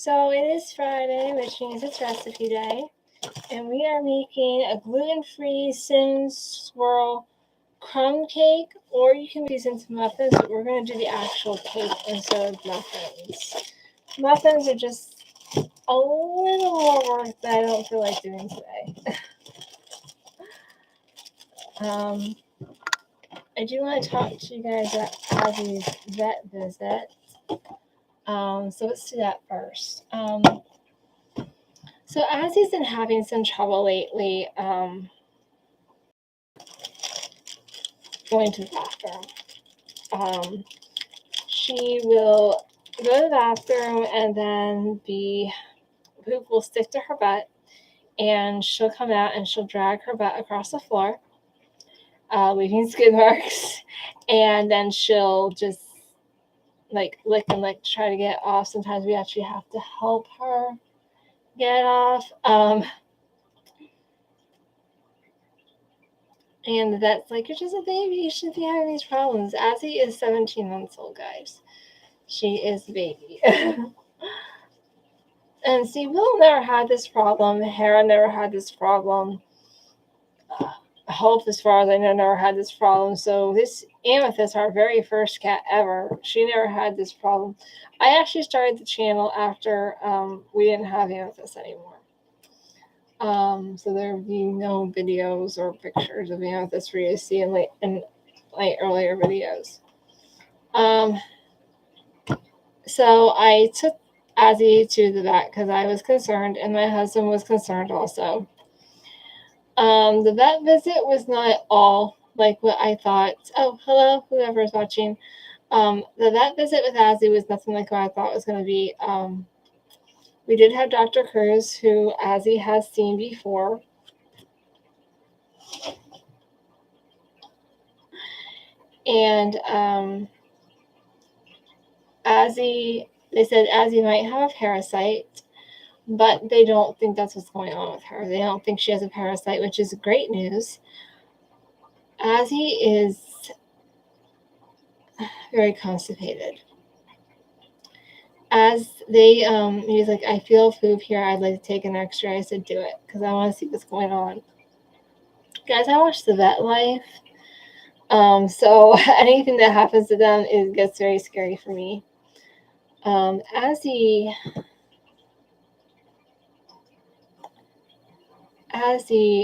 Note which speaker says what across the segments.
Speaker 1: So it is Friday, which means it's recipe day, and we are making a gluten-free cinnamon swirl crumb cake, or you can make these into muffins, but we're going to do the actual cake instead of muffins. Muffins are just a little more work that I don't feel like doing today. I do want to talk to you guys about Abby's vet visit. So let's do that first. So Azzy's been having some trouble lately going to the bathroom. She will go to the bathroom and then the poop will stick to her butt, and she'll come out and she'll drag her butt across the floor, leaving skid marks, and then she'll just lick and lick to try to get it off. Sometimes we actually have to help her get it off. And the vet's like, you're just a baby, you shouldn't be having these problems. Azzy is 17 months old, guys. She is a baby. And see, Will never had this problem. Hera never had this problem. Hope, as far as I know, never had this problem. So this Amethyst, our very first cat ever, she never had this problem. I actually started the channel after we didn't have Amethyst anymore. So there will be no videos or pictures of Amethyst for you to see in earlier videos. So I took Azzy to the vet because I was concerned, and my husband was concerned also. The vet visit was not at all like what I thought. Oh, hello, whoever's watching. The vet visit with Azzy was nothing like what I thought it was going to be. We did have Dr. Cruz, who Azzy has seen before. And they said Azzy might have a parasite, but they don't think that's what's going on with her. They don't think she has a parasite, which is great news. Azzy is very constipated. As he's like, I feel poop here. I'd like to take an X-ray. I said, do it, because I want to see what's going on. Guys, I watch The Vet Life. So anything that happens to them gets very scary for me. Azzy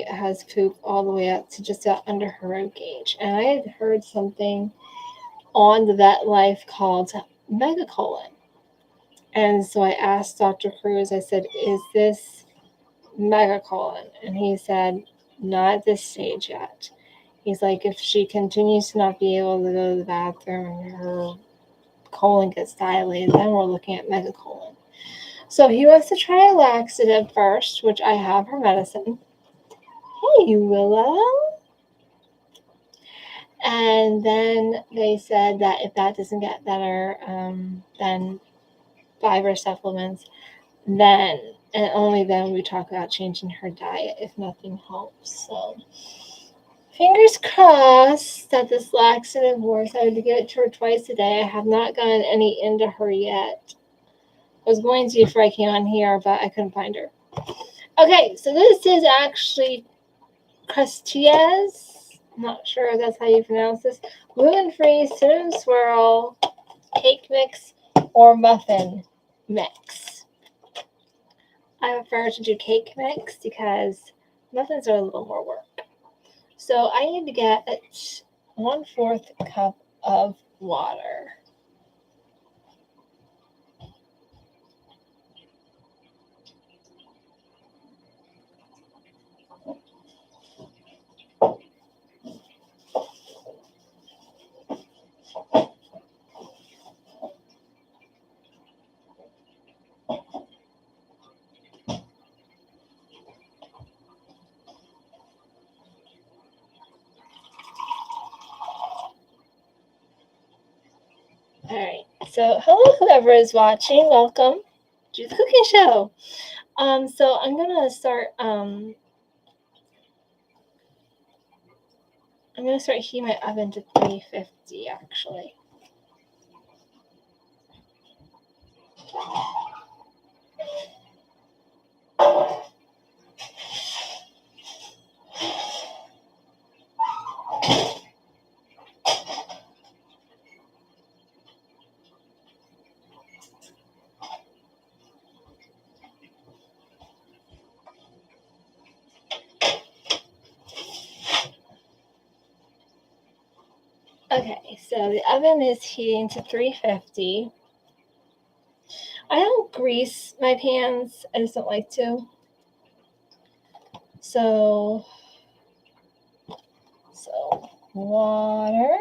Speaker 1: has poop all the way up to just under her rib cage. And I had heard something on The Vet Life called megacolon. And so I asked Dr. Cruz, I said, is this megacolon? And he said, not at this stage yet. He's like, if she continues to not be able to go to the bathroom and her colon gets dilated, then we're looking at megacolon. So he wants to try a laxative first, which I have her medicine. Hey, Willow. And then they said that if that doesn't get better, then fiber supplements, then and only then we talk about changing her diet if nothing helps. So fingers crossed that this laxative works. I had to give it to her twice a day. I have not gotten any into her yet. I was going to before I came on here, but I couldn't find her. Okay, so this is actually Crustiez. I'm not sure if that's how you pronounce this. Gluten-free cinnamon swirl cake mix or muffin mix. I prefer to do cake mix because muffins are a little more work. So I need to get 1/4 cup of water. All right, so hello, whoever is watching. Welcome to the cooking show. So I'm gonna start. I'm gonna start heating my oven to 350 actually. So the oven is heating to 350. I don't grease my pans. I just don't like to. So water.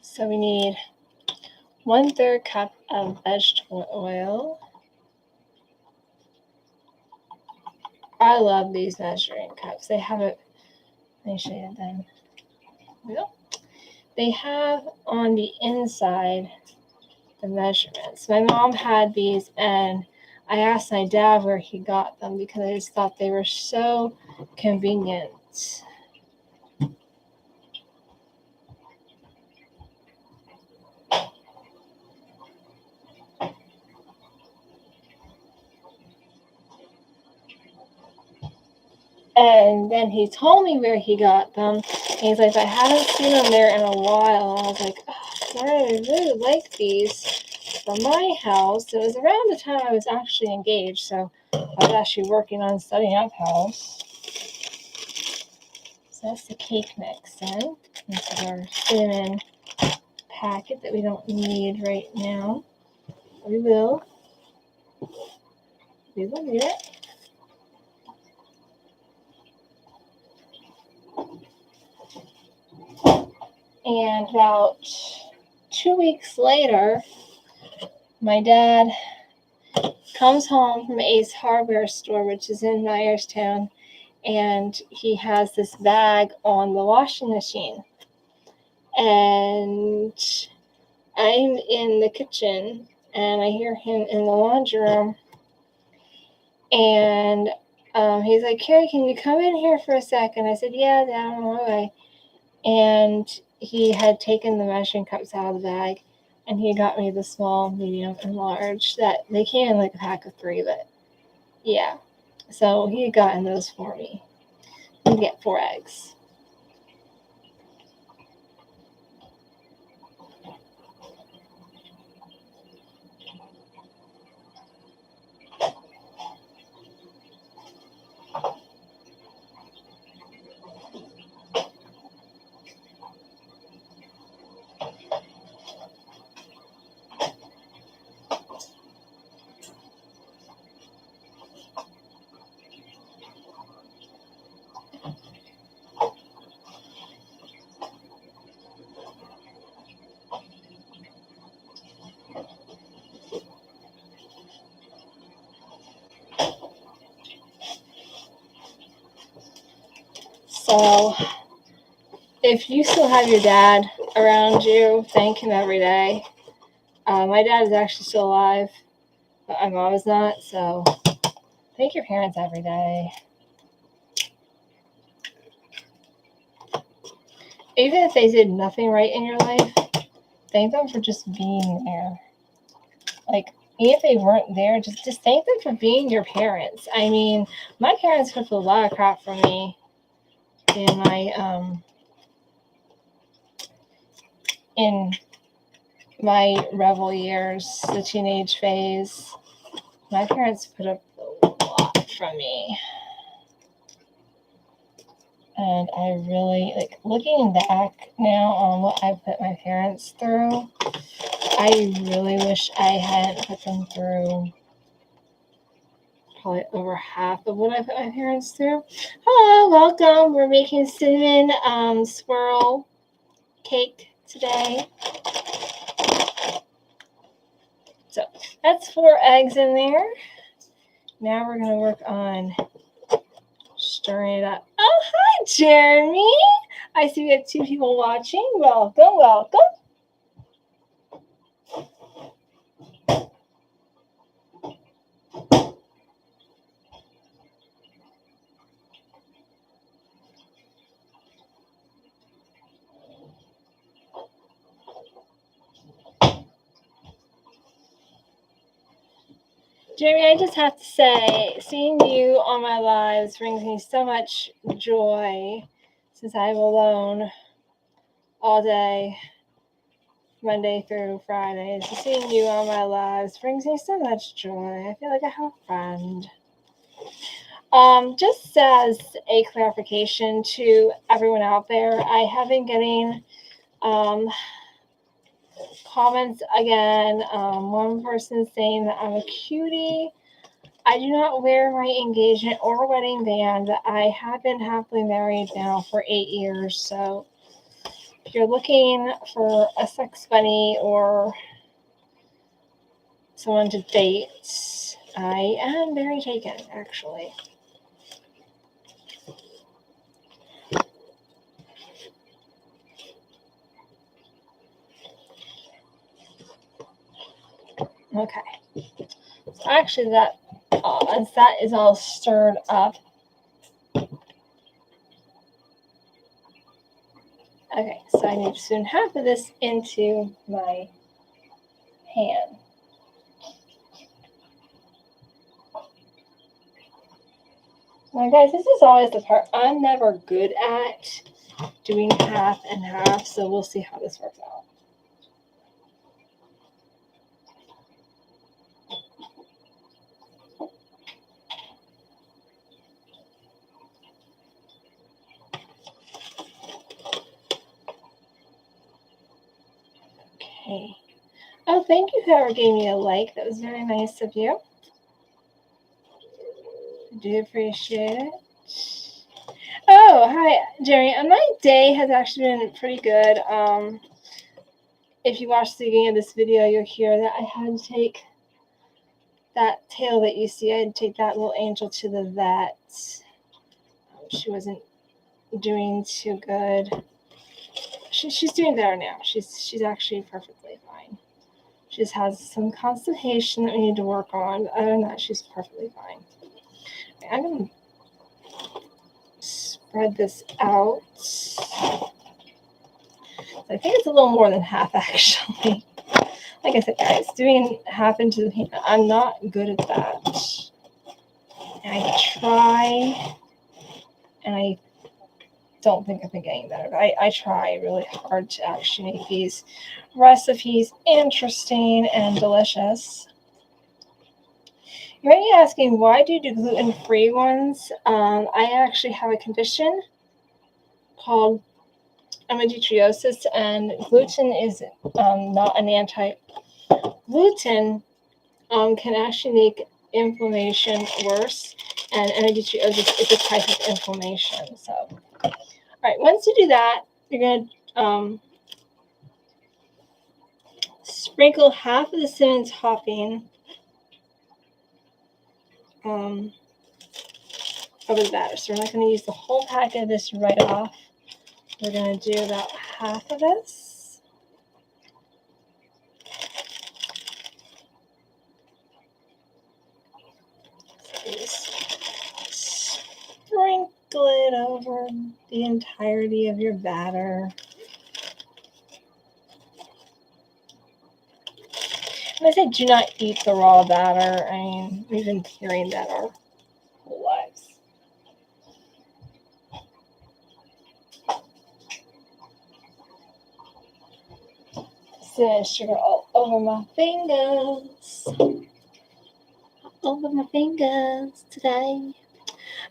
Speaker 1: So we need 1/3 cup of vegetable oil. I love these measuring cups. They have it. Let me show you them. They have on the inside the measurements. My mom had these, and I asked my dad where he got them because I just thought they were so convenient. And then he told me where he got them. And he's like, I haven't seen them there in a while. And I was like, oh, I really like these for my house. It was around the time I was actually engaged, so I was actually working on setting up house. So that's the cake mix then. This is our cinnamon packet that we don't need right now. We will need it. And about 2 weeks later, my dad comes home from Ace Hardware Store, which is in Myerstown, and he has this bag on the washing machine. And I'm in the kitchen, and I hear him in the laundry room, and he's like, Carrie, can you come in here for a second? I said, yeah, Dad, I'm on my way. And he had taken the measuring cups out of the bag, and he got me the small, medium, and large. That they came in like a pack of 3, but yeah. So he had gotten those for me. You get 4 eggs. So if you still have your dad around you, thank him every day. My dad is actually still alive, but my mom is not, so thank your parents every day. Even if they did nothing right in your life, thank them for just being there. Like, even if they weren't there, just thank them for being your parents. I mean, my parents put up a lot of crap for me in my rebel years, the teenage phase. My parents put up a lot from me. And I really, like, looking back now on what I put my parents through, I really wish I hadn't put them through probably over half of what I put my parents through. Hello, welcome. We're making cinnamon swirl cake today. So that's 4 eggs in there. Now we're going to work on stirring it up. Oh, hi, Jeremy. I see we have 2 people watching. Welcome. Jeremy, I just have to say, seeing you on my lives brings me so much joy. since I'm alone all day, Monday through Friday. So seeing you on my lives brings me so much joy. I feel like I have a friend. Just as a clarification to everyone out there, I have been getting comments again. One person saying that I'm a cutie. I do not wear my engagement or wedding band. I have been happily married now for 8 years. So if you're looking for a sex bunny or someone to date, I am very taken, actually. Okay. So actually, that once that is all stirred up. Okay, so I need to spoon half of this into my pan. Now, guys, this is always the part I'm never good at doing half and half, so we'll see how this works out. Okay. Oh, thank you, whoever gave me a like. That was very nice of you. I do appreciate it. Oh, hi, Jerry. My day has actually been pretty good. If you watch the beginning of this video, you'll hear that I had to take that tail that you see. I had to take that little angel to the vet. She wasn't doing too good. She's doing better now. She's actually perfectly fine. She just has some constipation that we need to work on. Other than that, she's perfectly fine. I'm going to spread this out. I think it's a little more than half, actually. Like I said, guys, doing half into the pan, I'm not good at that. And I try, and I don't think I've been getting better. But I try really hard to actually make these recipes interesting and delicious. You might be asking, why do you do gluten-free ones? I actually have a condition called endometriosis, and gluten is not an anti-gluten. Can actually make inflammation worse, and endometriosis is a type of inflammation. So, all right, once you do that, you're going to sprinkle half of the cinnamon topping over the batter. So we're not going to use the whole packet of this right off. We're going to do about half of this. So just sprinkle it over the entirety of your batter. And I say do not eat the raw batter. I mean, we've been hearing that our whole lives. Cinnamon sugar all over my fingers. All over my fingers today.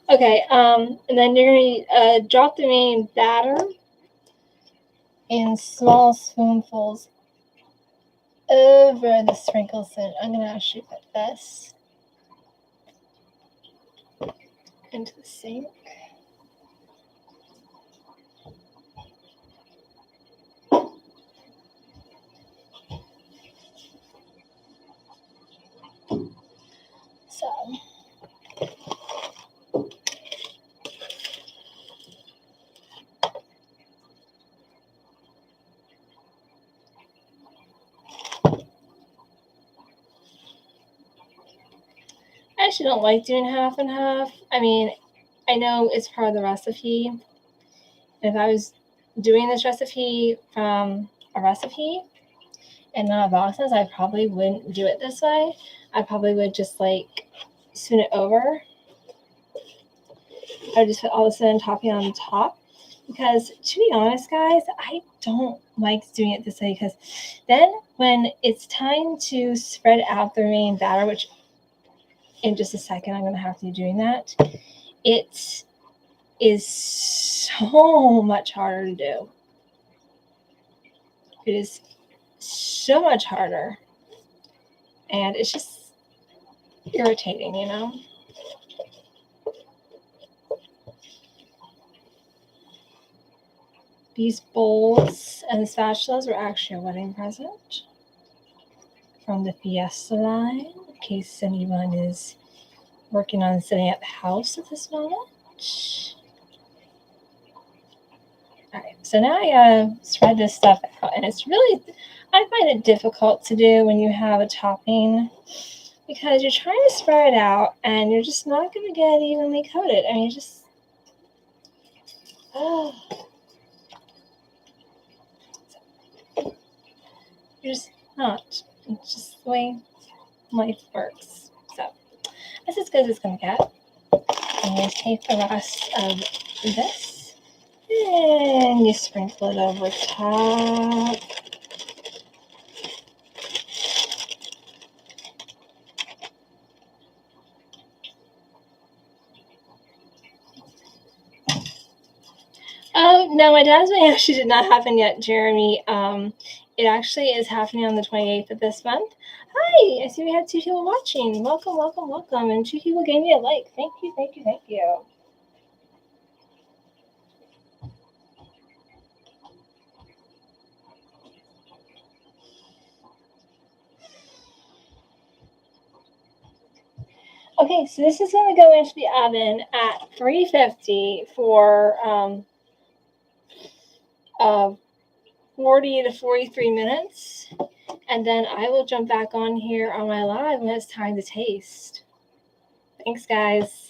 Speaker 1: Okay, and then you're going to drop the remaining batter in small spoonfuls over the sprinkles. And I'm going to actually put this into the sink. So, I actually don't like doing half and half. I mean, I know it's part of the recipe. If I was doing this recipe from a recipe and not a boxes, I probably wouldn't do it this way. I probably would just like spoon it over. I would just put all the cinnamon topping on the top. Because to be honest, guys, I don't like doing it this way because then when it's time to spread out the remaining batter, which in just a second I'm going to have to be doing that, it is so much harder to do. It is so much harder. And it's just irritating, you know? These bowls and spatulas were actually a wedding present from the Fiesta line, in case anyone is working on setting up the house at this moment. Alright, so now I gotta spread this stuff out, and it's really, I find it difficult to do when you have a topping because you're trying to spread it out and you're just not gonna get evenly coated. I mean, you're just not. It's just the way life works. So that's as good as it's gonna get. I'm gonna take the rest of this and you sprinkle it over top. Oh no, my dad's wedding actually did not happen yet, Jeremy. It actually is happening on the 28th of this month. Hi, I see we have 2 people watching. Welcome, welcome, welcome. And 2 people gave me a like. Thank you, thank you, thank you. Okay, so this is going to go into the oven at 350 for 40 to 43 minutes. And then I will jump back on here on my live when it's time to taste. Thanks, guys.